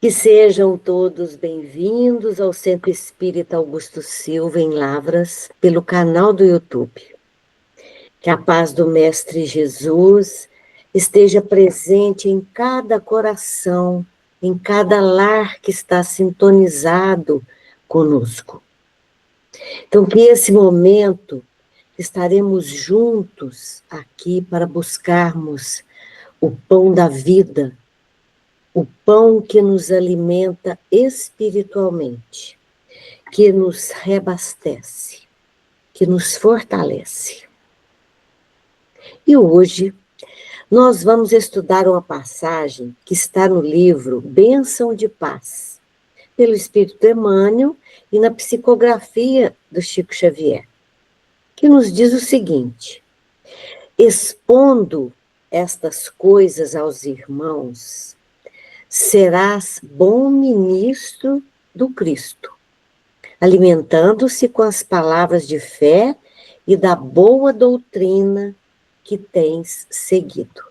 Que sejam todos bem-vindos ao Centro Espírita Augusto Silva, em Lavras, pelo canal do YouTube. Que a paz do Mestre Jesus esteja presente em cada coração, em cada lar que está sintonizado conosco. Então, que esse momento estaremos juntos aqui para buscarmos o pão da vida, o pão que nos alimenta espiritualmente, que nos reabastece, que nos fortalece. E hoje nós vamos estudar uma passagem que está no livro Bênção de Paz, pelo Espírito Emmanuel e na psicografia do Chico Xavier, que nos diz o seguinte: expondo estas coisas aos irmãos, serás bom ministro do Cristo, alimentando-se com as palavras de fé e da boa doutrina que tens seguido.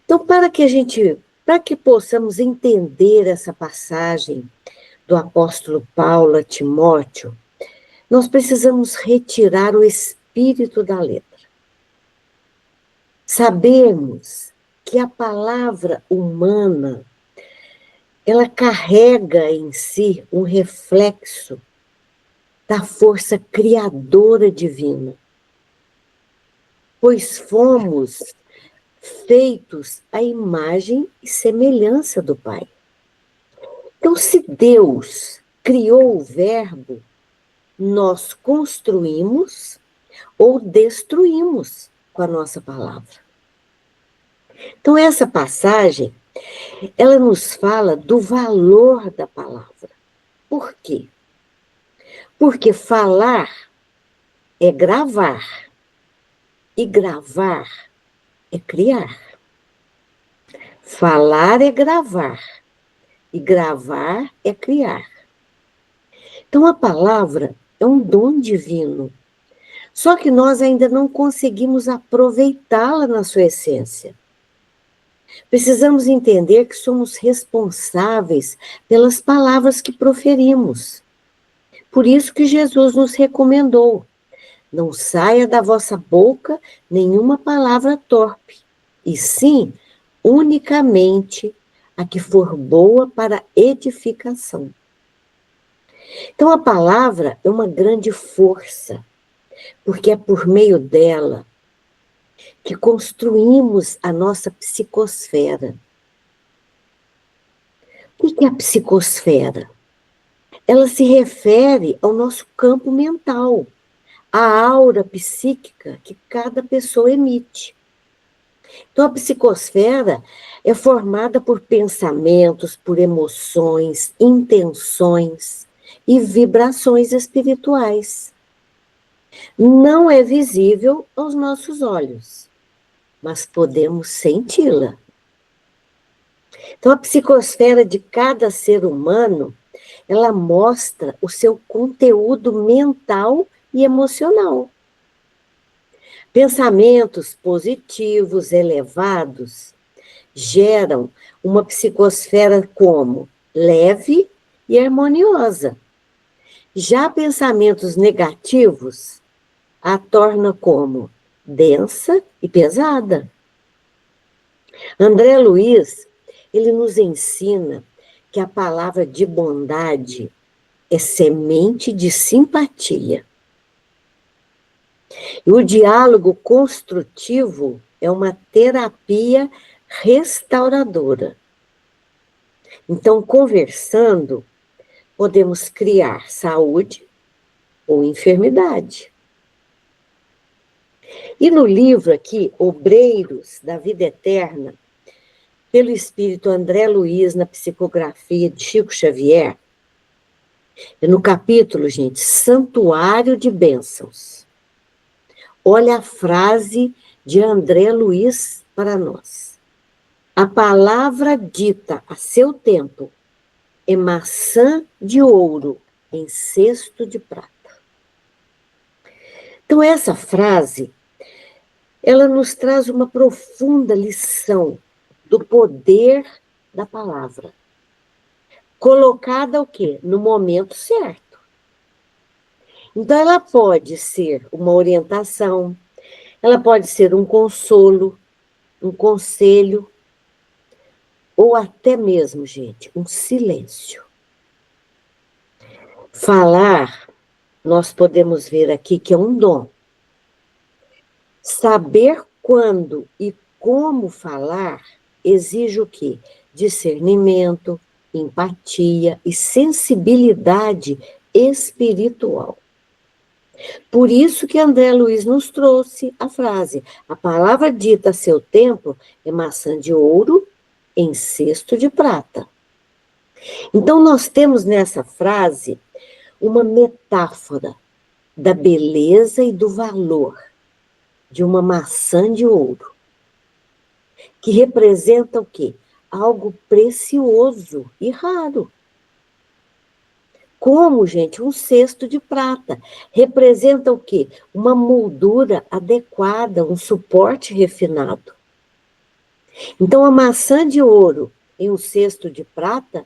Então, para que possamos entender essa passagem do apóstolo Paulo a Timóteo, nós precisamos retirar o espírito da letra. Sabermos que a palavra humana, ela carrega em si um reflexo da força criadora divina, pois fomos feitos à imagem e semelhança do Pai. Então, se Deus criou o verbo, nós construímos ou destruímos com a nossa palavra. Então, essa passagem, ela nos fala do valor da palavra. Por quê? Porque falar é gravar, e gravar é criar. Falar é gravar, e gravar é criar. Então, a palavra é um dom divino, só que nós ainda não conseguimos aproveitá-la na sua essência. Precisamos entender que somos responsáveis pelas palavras que proferimos. Por isso que Jesus nos recomendou: não saia da vossa boca nenhuma palavra torpe, e sim, unicamente a que for boa para edificação. Então, a palavra é uma grande força, porque é por meio dela que construímos a nossa psicosfera. O que é a psicosfera? Ela se refere ao nosso campo mental, à aura psíquica que cada pessoa emite. Então, a psicosfera é formada por pensamentos, por emoções, intenções e vibrações espirituais. Não é visível aos nossos olhos, mas podemos senti-la. Então, a psicosfera de cada ser humano, ela mostra o seu conteúdo mental e emocional. Pensamentos positivos, elevados, geram uma psicosfera como leve e harmoniosa. Já pensamentos negativos a torna como densa e pesada. André Luiz, ele nos ensina que a palavra de bondade é semente de simpatia. E o diálogo construtivo é uma terapia restauradora. Então, conversando, podemos criar saúde ou enfermidade. E no livro aqui, Obreiros da Vida Eterna, pelo Espírito André Luiz, na psicografia de Chico Xavier, no capítulo, gente, Santuário de Bênçãos. Olha a frase de André Luiz para nós. A palavra dita a seu tempo é maçã de ouro em cesto de prata. Então, essa frase, ela nos traz uma profunda lição do poder da palavra. Colocada o quê? No momento certo. Então, ela pode ser uma orientação, ela pode ser um consolo, um conselho, ou até mesmo, gente, um silêncio. Falar, nós podemos ver aqui que é um dom. Saber quando e como falar exige o quê? Discernimento, empatia e sensibilidade espiritual. Por isso que André Luiz nos trouxe a frase: a palavra dita a seu tempo é maçã de ouro em cesto de prata. Então, nós temos nessa frase uma metáfora da beleza e do valor de uma maçã de ouro, que representa o quê? Algo precioso e raro. Como, gente, um cesto de prata. Representa o quê? Uma moldura adequada, um suporte refinado. Então, a maçã de ouro em um cesto de prata,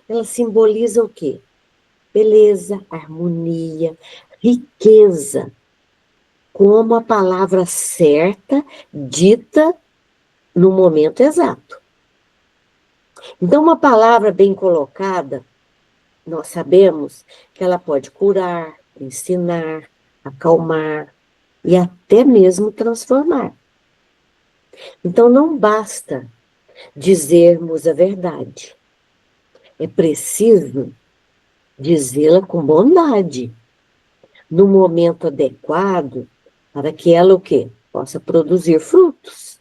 ela simboliza o quê? Beleza, harmonia, riqueza, como a palavra certa, dita no momento exato. Então, uma palavra bem colocada, nós sabemos que ela pode curar, ensinar, acalmar e até mesmo transformar. Então, não basta dizermos a verdade. É preciso dizê-la com bondade, no momento adequado, para que ela o quê? Possa produzir frutos.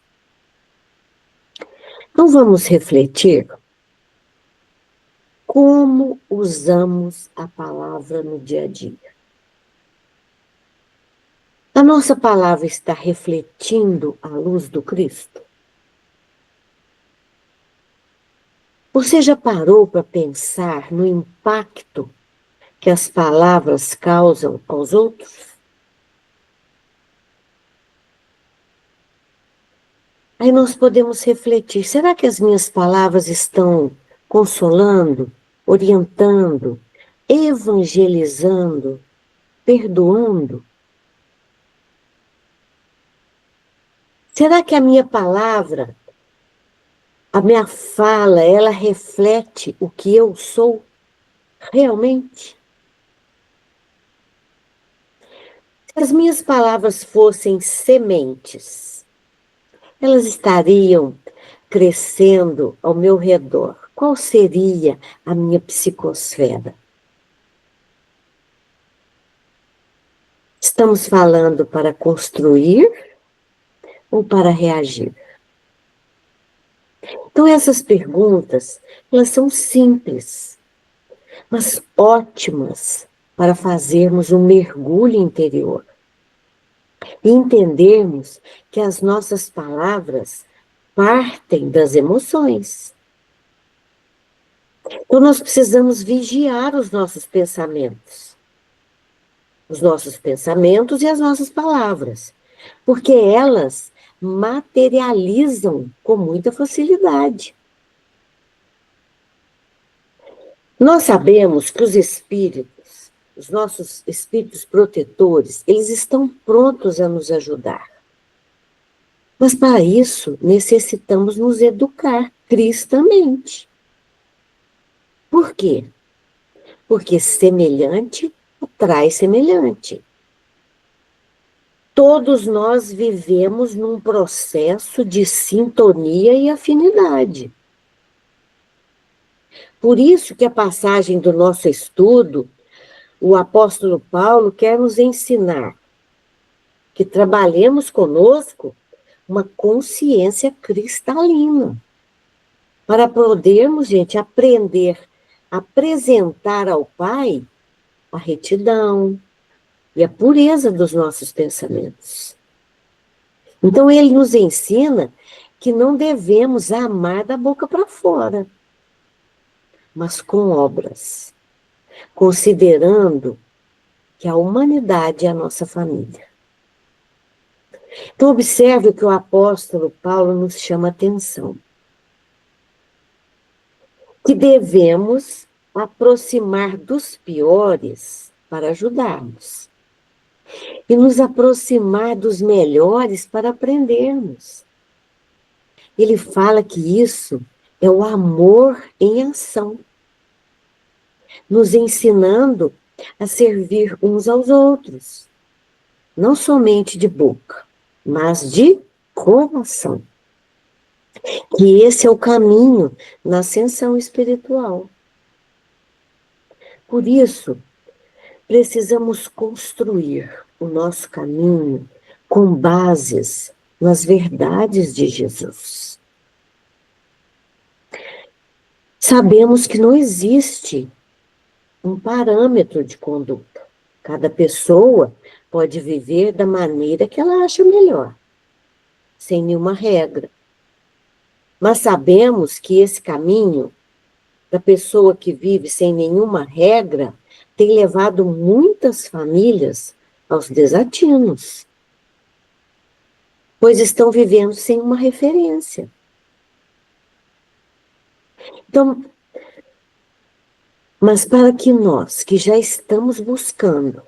Então, vamos refletir como usamos a palavra no dia a dia. A nossa palavra está refletindo a luz do Cristo? Você já parou para pensar no impacto que as palavras causam aos outros? Aí nós podemos refletir, será que as minhas palavras estão consolando, orientando, evangelizando, perdoando? Será que a minha palavra, a minha fala, ela reflete o que eu sou realmente? Se as minhas palavras fossem sementes, elas estariam crescendo ao meu redor. Qual seria a minha psicosfera? Estamos falando para construir ou para reagir? Então, essas perguntas, elas são simples, mas ótimas para fazermos um mergulho interior e entendermos que as nossas palavras partem das emoções. Então, nós precisamos vigiar os nossos pensamentos e as nossas palavras, porque elas materializam com muita facilidade. Nós sabemos que os espíritos, os nossos espíritos protetores, eles estão prontos a nos ajudar. Mas para isso, necessitamos nos educar cristamente. Por quê? Porque semelhante atrai semelhante. Todos nós vivemos num processo de sintonia e afinidade. Por isso que a passagem do nosso estudo, o apóstolo Paulo quer nos ensinar que trabalhemos conosco uma consciência cristalina, para podermos, gente, aprender a apresentar ao Pai a retidão e a pureza dos nossos pensamentos. Então, ele nos ensina que não devemos amar da boca para fora, mas com obras, considerando que a humanidade é a nossa família. Então, observe que o apóstolo Paulo nos chama a atenção. que devemos aproximar dos piores para ajudarmos e nos aproximar dos melhores para aprendermos. Ele fala que isso é o amor em ação, nos ensinando a servir uns aos outros, não somente de boca, mas de coração. Que esse é o caminho na ascensão espiritual. Por isso, precisamos construir o nosso caminho com bases nas verdades de Jesus. Sabemos que não existe um parâmetro de conduta. Cada pessoa pode viver da maneira que ela acha melhor, sem nenhuma regra. Mas sabemos que esse caminho da pessoa que vive sem nenhuma regra tem levado muitas famílias aos desatinos, pois estão vivendo sem uma referência. Então, mas para que nós, que já estamos buscando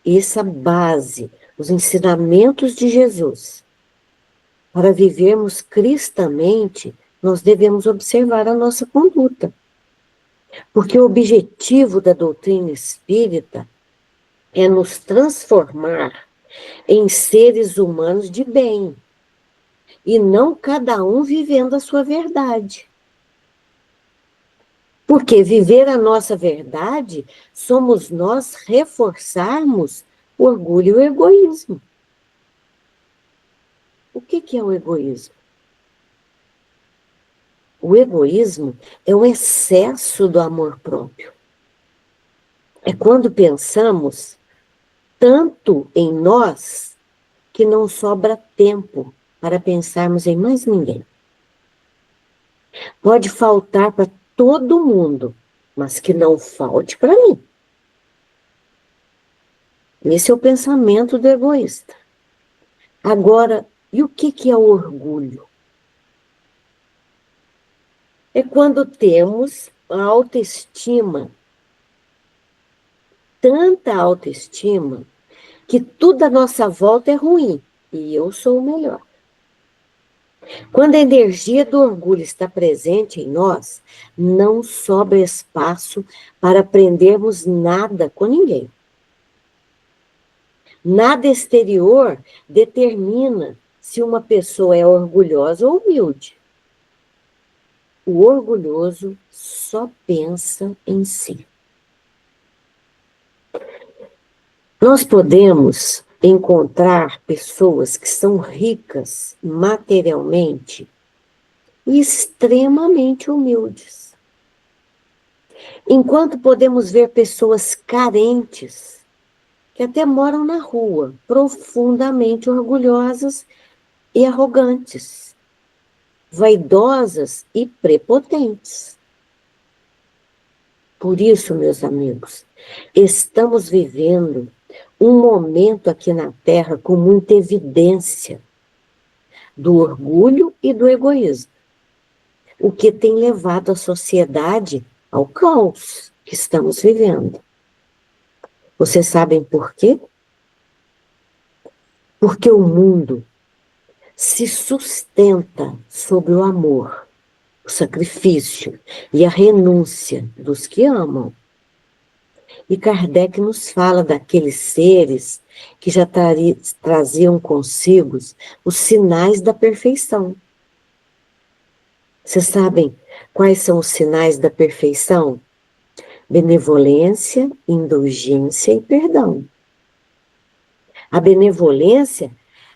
essa base, os ensinamentos de Jesus, para vivermos cristamente, nós devemos observar a nossa conduta. Porque o objetivo da doutrina espírita é nos transformar em seres humanos de bem, e não cada um vivendo a sua verdade. Porque viver a nossa verdade somos nós reforçarmos o orgulho e o egoísmo. O que é o egoísmo? O egoísmo é o excesso do amor próprio. É quando pensamos tanto em nós que não sobra tempo para pensarmos em mais ninguém. Pode faltar para todo mundo, mas que não falte para mim. Esse é o pensamento do egoísta. Agora, e o que é o orgulho? É quando temos a autoestima, tanta autoestima, que tudo à nossa volta é ruim e eu sou o melhor. Quando a energia do orgulho está presente em nós, não sobra espaço para aprendermos nada com ninguém. Nada exterior determina se uma pessoa é orgulhosa ou humilde. O orgulhoso só pensa em si. Nós podemos encontrar pessoas que são ricas materialmente e extremamente humildes. Enquanto podemos ver pessoas carentes, que até moram na rua, profundamente orgulhosas e arrogantes, vaidosas e prepotentes. Por isso, meus amigos, estamos vivendo um momento aqui na Terra com muita evidência do orgulho e do egoísmo, o que tem levado a sociedade ao caos que estamos vivendo. Vocês sabem por quê? Porque o mundo se sustenta sobre o amor, o sacrifício e a renúncia dos que amam. E Kardec nos fala daqueles seres que já traziam consigo os sinais da perfeição. Vocês sabem quais são os sinais da perfeição? Benevolência, indulgência e perdão. A benevolência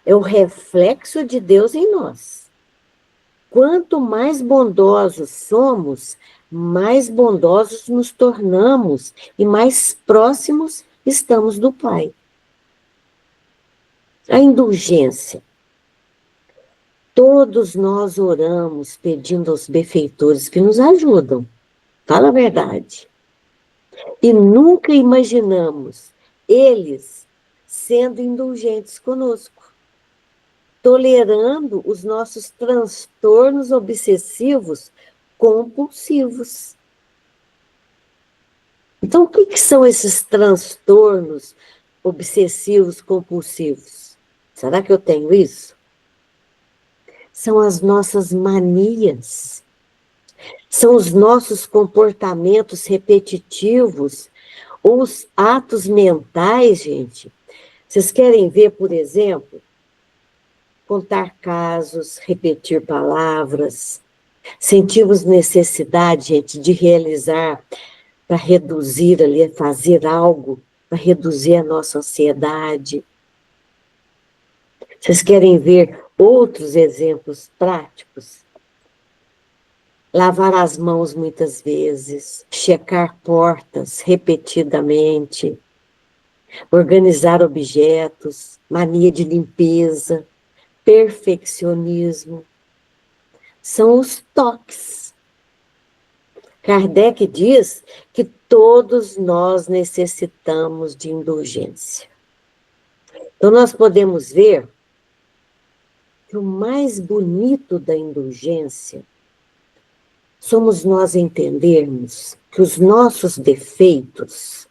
é o reflexo de Deus em nós. Quanto mais bondosos somos, mais bondosos nos tornamos e mais próximos estamos do Pai. A indulgência. Todos nós oramos pedindo aos benfeitores que nos ajudam. Fala a verdade. E nunca imaginamos eles sendo indulgentes conosco, tolerando os nossos transtornos obsessivos compulsivos. Então, o que são esses transtornos obsessivos compulsivos? Será que eu tenho isso? São as nossas manias, são os nossos comportamentos repetitivos, os atos mentais, gente. Vocês querem ver, por exemplo, contar casos, repetir palavras, sentimos necessidade, gente, de realizar, para reduzir ali, fazer algo, para reduzir a nossa ansiedade. Vocês querem ver outros exemplos práticos? Lavar as mãos muitas vezes, checar portas repetidamente, organizar objetos, mania de limpeza, perfeccionismo. São os toques. Kardec diz que todos nós necessitamos de indulgência. Então, nós podemos ver que o mais bonito da indulgência somos nós entendermos que os nossos defeitos,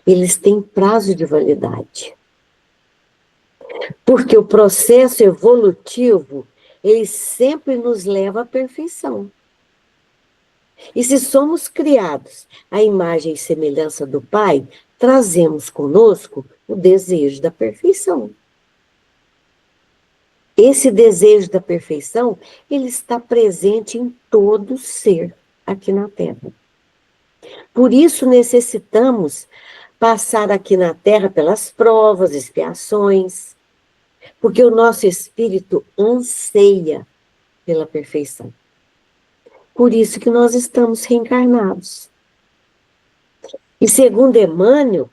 eles têm prazo de validade. Porque o processo evolutivo, ele sempre nos leva à perfeição. E se somos criados à imagem e semelhança do Pai, trazemos conosco o desejo da perfeição. Esse desejo da perfeição, ele está presente em todo ser aqui na Terra. Por isso necessitamos passar aqui na Terra pelas provas, expiações, porque o nosso espírito anseia pela perfeição. Por isso que nós estamos reencarnados. E segundo Emmanuel,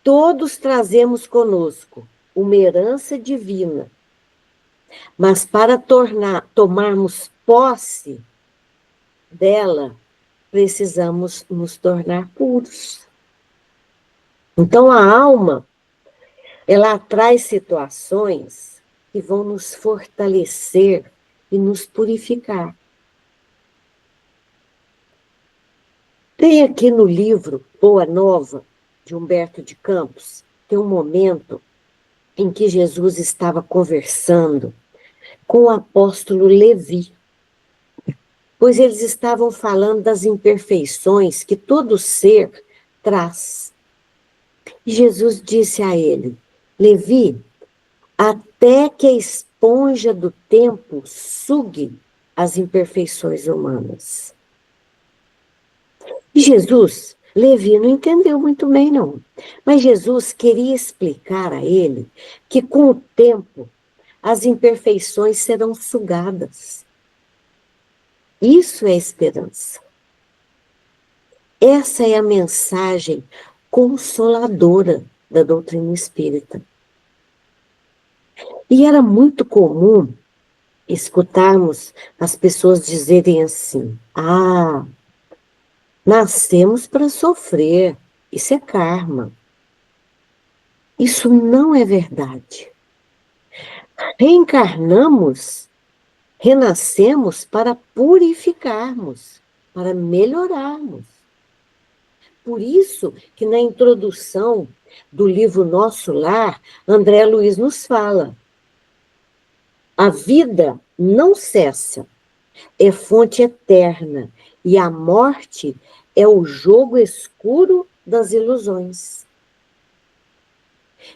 todos trazemos conosco uma herança divina, mas para tomarmos posse dela, precisamos nos tornar puros. Então a alma, ela atrai situações que vão nos fortalecer e nos purificar. Tem aqui no livro Boa Nova, de Humberto de Campos, tem um momento em que Jesus estava conversando com o apóstolo Levi, pois eles estavam falando das imperfeições que todo ser traz. E Jesus disse a ele: Levi, até que a esponja do tempo sugue as imperfeições humanas. E Jesus, Levi não entendeu muito bem, não. Mas Jesus queria explicar a ele que com o tempo as imperfeições serão sugadas. Isso é esperança. Essa é a mensagem consoladora da doutrina espírita. E era muito comum escutarmos as pessoas dizerem assim: ah, nascemos para sofrer, isso é karma. Isso não é verdade. Reencarnamos, renascemos para purificarmos, para melhorarmos. Por isso que na introdução do livro Nosso Lar, André Luiz nos fala: a vida não cessa, é fonte eterna, e a morte é o jogo escuro das ilusões.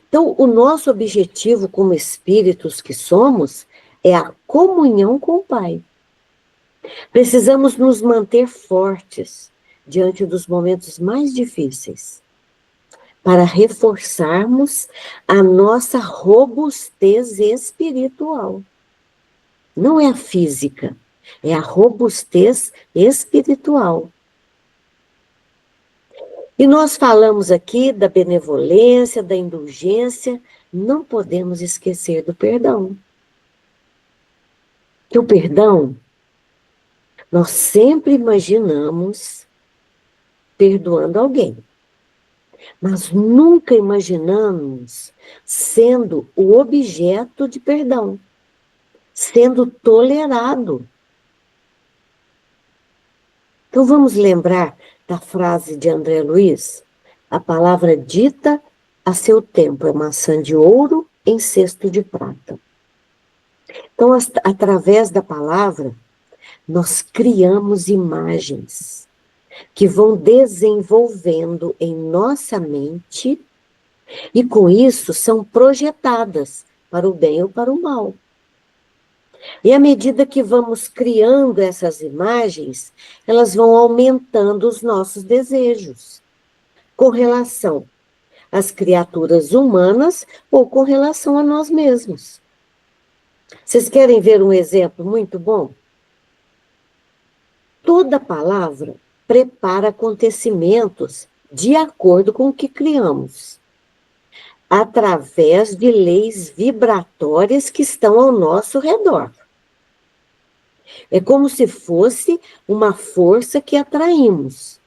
Então, o nosso objetivo como espíritos que somos é a comunhão com o Pai. Precisamos nos manter fortes diante dos momentos mais difíceis, para reforçarmos a nossa robustez espiritual. Não é a física, é a robustez espiritual. E nós falamos aqui da benevolência, da indulgência, não podemos esquecer do perdão. Que o perdão, nós sempre imaginamos perdoando alguém, mas nunca imaginamos sendo o objeto de perdão, sendo tolerado. Então vamos lembrar da frase de André Luiz? A palavra dita a seu tempo é maçã de ouro em cesto de prata. Então, através da palavra, nós criamos imagens que vão desenvolvendo em nossa mente e, com isso, são projetadas para o bem ou para o mal. E à medida que vamos criando essas imagens, elas vão aumentando os nossos desejos, com relação às criaturas humanas ou com relação a nós mesmos. Vocês querem ver um exemplo muito bom? Toda palavra prepara acontecimentos de acordo com o que criamos, através de leis vibratórias que estão ao nosso redor. É como se fosse uma força que atraímos.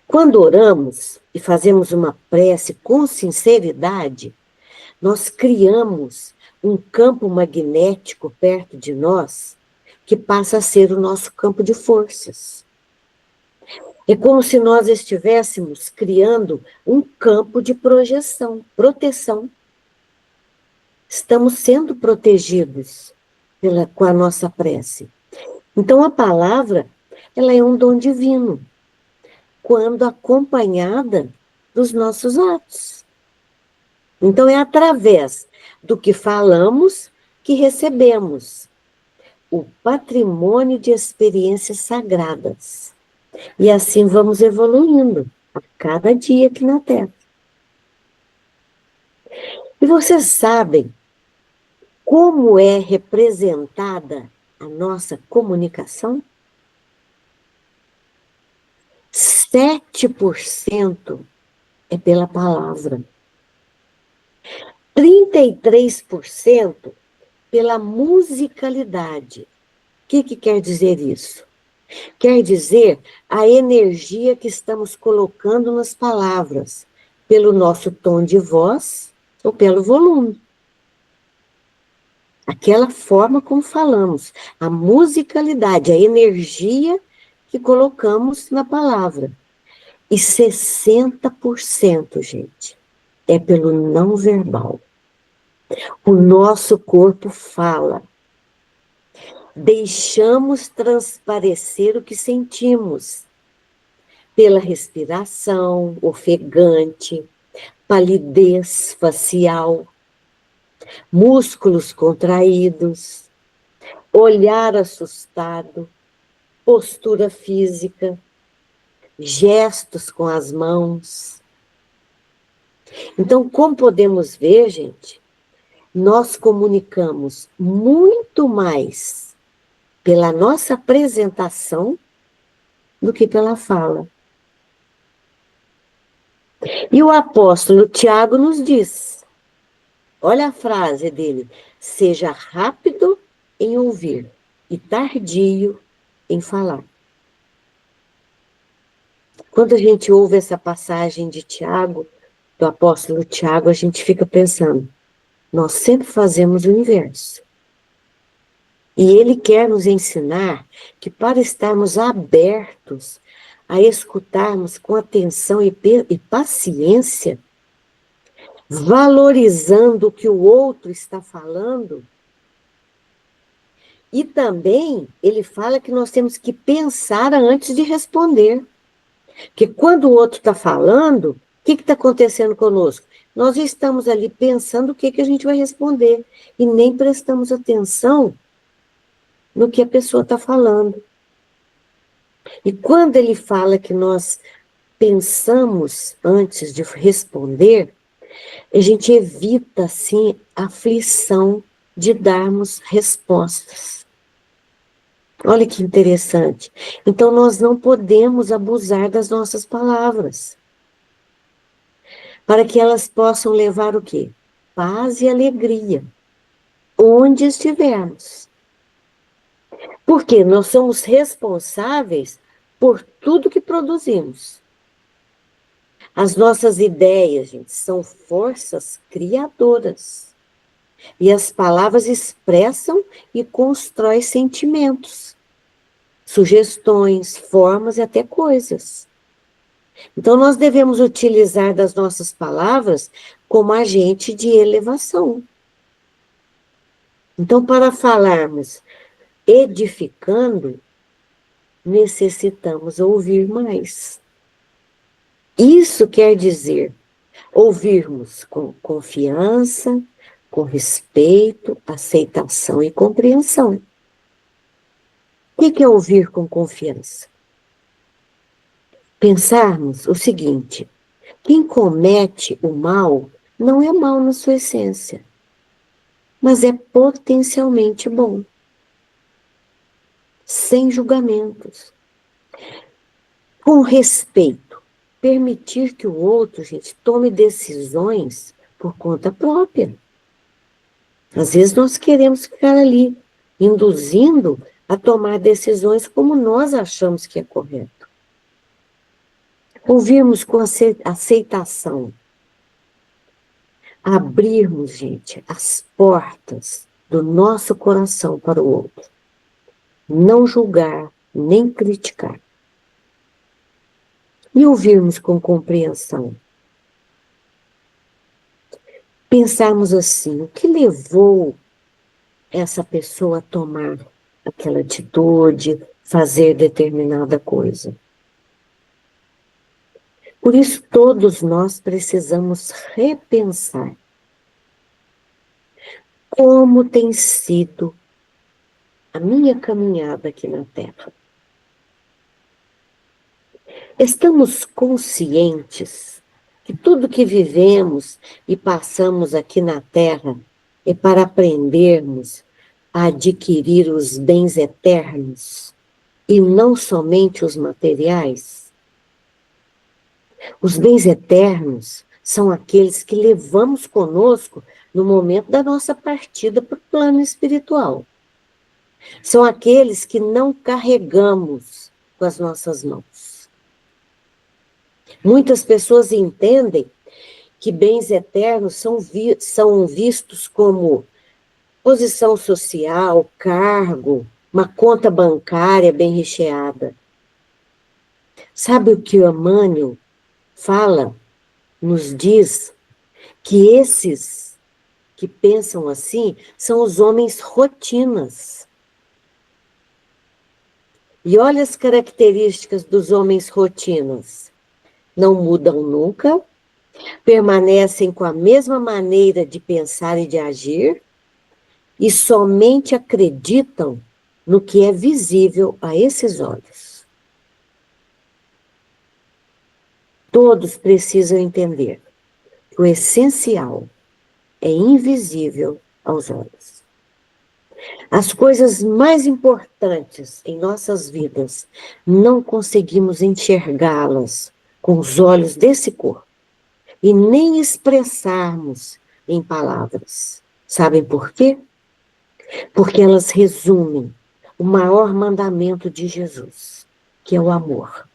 Quando oramos e fazemos uma prece com sinceridade, nós criamos um campo magnético perto de nós que passa a ser o nosso campo de forças. É como se nós estivéssemos criando um campo de proteção. Estamos sendo protegidos com a nossa prece. Então a palavra, ela é um dom divino, quando acompanhada dos nossos atos. Então é através do que falamos que recebemos o patrimônio de experiências sagradas. E assim vamos evoluindo a cada dia aqui na Terra. E vocês sabem como é representada a nossa comunicação? 7% é pela palavra. 33% pela musicalidade. O que quer dizer isso? Quer dizer a energia que estamos colocando nas palavras, pelo nosso tom de voz ou pelo volume. Aquela forma como falamos, a musicalidade, a energia que colocamos na palavra. E 60%, gente, é pelo não verbal. O nosso corpo fala. Deixamos transparecer o que sentimos. Pela respiração ofegante, palidez facial, músculos contraídos, olhar assustado, postura física, gestos com as mãos. Então, como podemos ver, gente, nós comunicamos muito mais pela nossa apresentação do que pela fala. E o apóstolo Tiago nos diz, olha a frase dele, seja rápido em ouvir e tardio em falar. Quando a gente ouve essa passagem de Tiago, do apóstolo Tiago, a gente fica pensando, nós sempre fazemos o inverso. E ele quer nos ensinar que para estarmos abertos a escutarmos com atenção e paciência, valorizando o que o outro está falando, e também ele fala que nós temos que pensar antes de responder. Porque quando o outro está falando, o que está acontecendo conosco? Nós estamos ali pensando o que a gente vai responder, e nem prestamos atenção no que a pessoa está falando. E quando ele fala que nós pensamos antes de responder, a gente evita, assim, a aflição de darmos respostas. Olha que interessante. Então, nós não podemos abusar das nossas palavras, para que elas possam levar o quê? Paz e alegria, onde estivermos. Porque nós somos responsáveis por tudo que produzimos. As nossas ideias, gente, são forças criadoras. E as palavras expressam e constroem sentimentos. sugestões, formas e até coisas. Então, nós devemos utilizar das nossas palavras como agente de elevação. Então, para falarmos edificando, necessitamos ouvir mais. Isso quer dizer ouvirmos com confiança, com respeito, aceitação e compreensão. O que é ouvir com confiança? Pensarmos o seguinte: quem comete o mal não é mal na sua essência, mas é potencialmente bom, sem julgamentos, com respeito. Permitir que o outro, gente, tome decisões por conta própria. Às vezes nós queremos ficar ali, induzindo a tomar decisões como nós achamos que é correto. Ouvirmos com aceitação. Abrirmos, gente, as portas do nosso coração para o outro. Não julgar, nem criticar. E ouvirmos com compreensão. Pensarmos assim: o que levou essa pessoa a tomar aquela atitude, fazer determinada coisa? Por isso, todos nós precisamos repensar como tem sido a minha caminhada aqui na Terra. Estamos conscientes que tudo que vivemos e passamos aqui na Terra é para aprendermos a adquirir os bens eternos e não somente os materiais? Os bens eternos são aqueles que levamos conosco no momento da nossa partida para o plano espiritual. São aqueles que não carregamos com as nossas mãos. Muitas pessoas entendem que bens eternos são vistos como posição social, cargo, uma conta bancária bem recheada. Sabe o que o Emmanuel fala, nos diz que esses que pensam assim são os homens rotinas. E olha as características dos homens rotinas. Não mudam nunca, permanecem com a mesma maneira de pensar e de agir, e somente acreditam no que é visível a esses olhos. Todos precisam entender que o essencial é invisível aos olhos. As coisas mais importantes em nossas vidas não conseguimos enxergá-las com os olhos desse corpo e nem expressarmos em palavras. Sabem por quê? Porque elas resumem o maior mandamento de Jesus, que é o amor.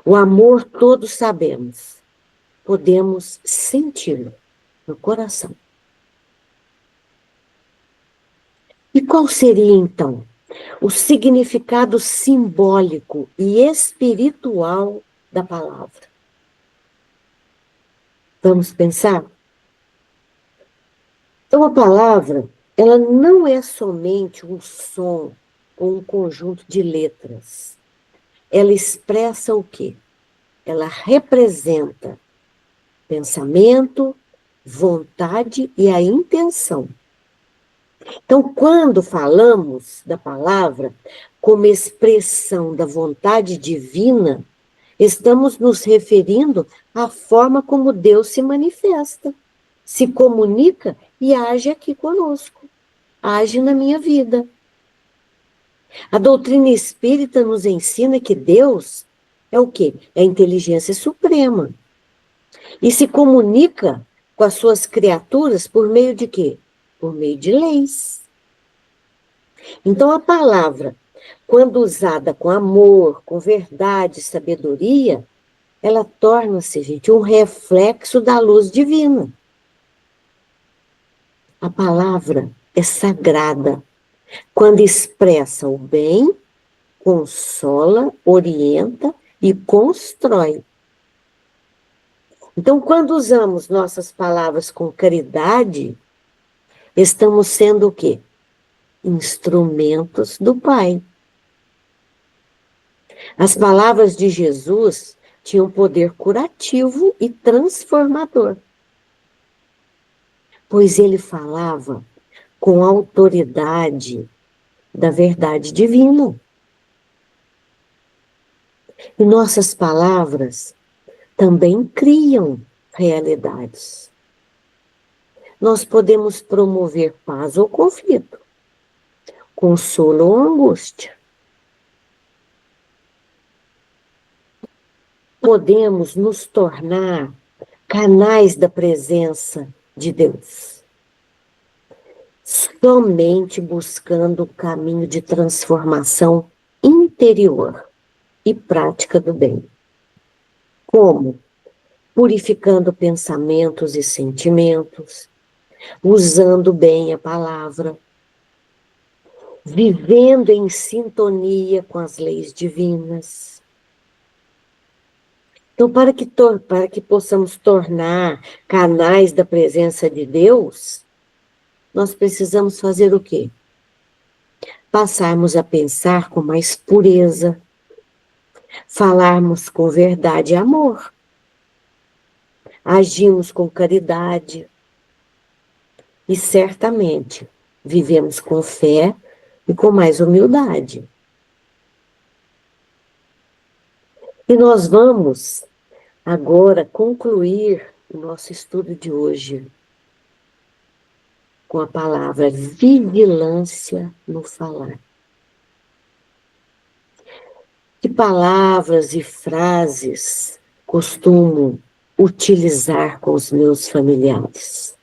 O amor, todos sabemos, podemos senti-lo no coração. E qual seria, então, o significado simbólico e espiritual da palavra? Vamos pensar? Então, a palavra, ela não é somente um som ou um conjunto de letras. Ela expressa o quê? Ela representa pensamento, vontade e a intenção. Então, quando falamos da palavra como expressão da vontade divina, estamos nos referindo à forma como Deus se manifesta, se comunica e age aqui conosco, age na minha vida. A doutrina espírita nos ensina que Deus é o quê? É a inteligência suprema. E se comunica com as suas criaturas por meio de quê? Por meio de leis. Então a palavra, quando usada com amor, com verdade, sabedoria, ela torna-se, gente, um reflexo da luz divina. A palavra é sagrada quando expressa o bem consola, orienta e constrói. Então, quando usamos nossas palavras com caridade, estamos sendo o quê? Instrumentos do Pai. As palavras de Jesus tinham poder curativo e transformador, pois ele falava com a autoridade da verdade divina. E nossas palavras também criam realidades. Nós podemos promover paz ou conflito, consolo ou angústia. Podemos nos tornar canais da presença de Deus, somente buscando o caminho de transformação interior e prática do bem. Como? Purificando pensamentos e sentimentos, usando bem a palavra, vivendo em sintonia com as leis divinas. Então, para que possamos tornar canais da presença de Deus, nós precisamos fazer o quê? Passarmos a pensar com mais pureza, falarmos com verdade e amor, agimos com caridade e certamente vivemos com fé e com mais humildade. E nós vamos agora concluir o nosso estudo de hoje com a palavra vigilância no falar. Que palavras e frases costumo utilizar com os meus familiares?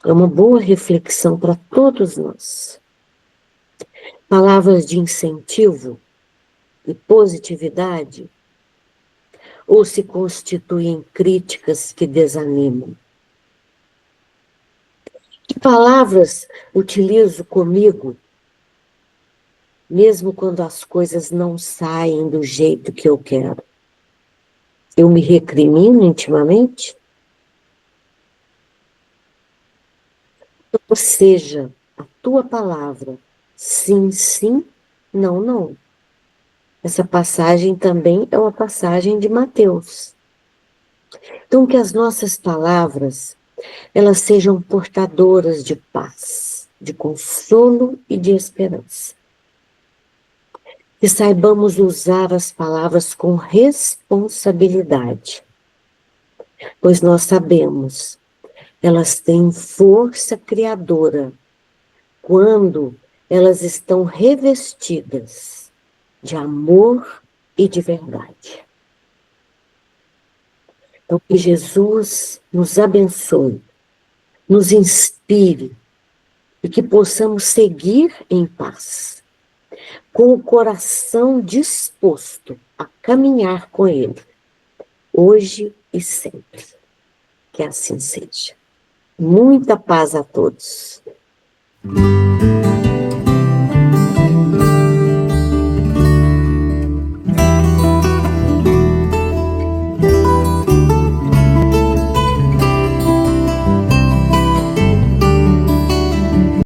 É uma boa reflexão para todos nós. Palavras de incentivo e positividade, ou se constituem críticas que desanimam? Que palavras utilizo comigo, mesmo quando as coisas não saem do jeito que eu quero? Eu me recrimino intimamente? Ou seja, a tua palavra, sim, sim, não, não. Essa passagem também é uma passagem de Mateus. Então, que as nossas palavras, elas sejam portadoras de paz, de consolo e de esperança. Que saibamos usar as palavras com responsabilidade, pois nós sabemos, elas têm força criadora quando elas estão revestidas de amor e de verdade. Então, que Jesus nos abençoe, nos inspire e que possamos seguir em paz, com o coração disposto a caminhar com Ele, hoje e sempre. Que assim seja. Muita paz a todos.